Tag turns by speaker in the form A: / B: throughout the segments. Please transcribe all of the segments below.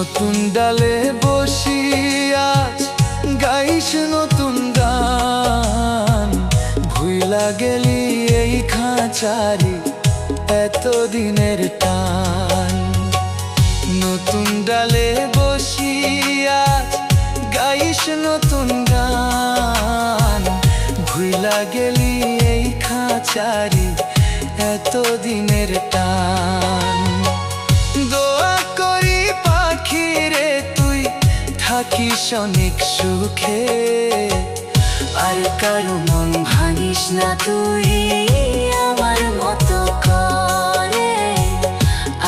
A: নতুন ডালে বসি আজ গাইস নতুন গান, ভুইলা গেলি এই খাঁচারি এতদিনের টান। নতুন ডালে বসি আজ গাইস নতুন গান, ভুইলা গেলি এই খাঁচারি এতদিনের টান। দোয়া করি পাখি রে তুই থাকিস অনেক সুখে, আর কারো মন ভাঙিস না তুই আমার মতো করে,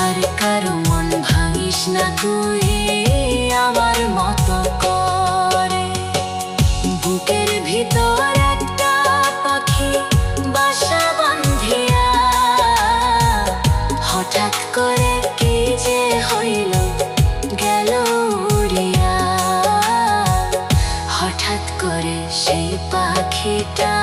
A: আর কারো মন ভাঙিস না তুই আমার মতো করে। বুকের ভিতর একটা পাখি বাসা বাঁধিয়া হঠাৎ করে কি যে হইল গেল উড়িয়া, হঠাৎ করে সেই পাখিটা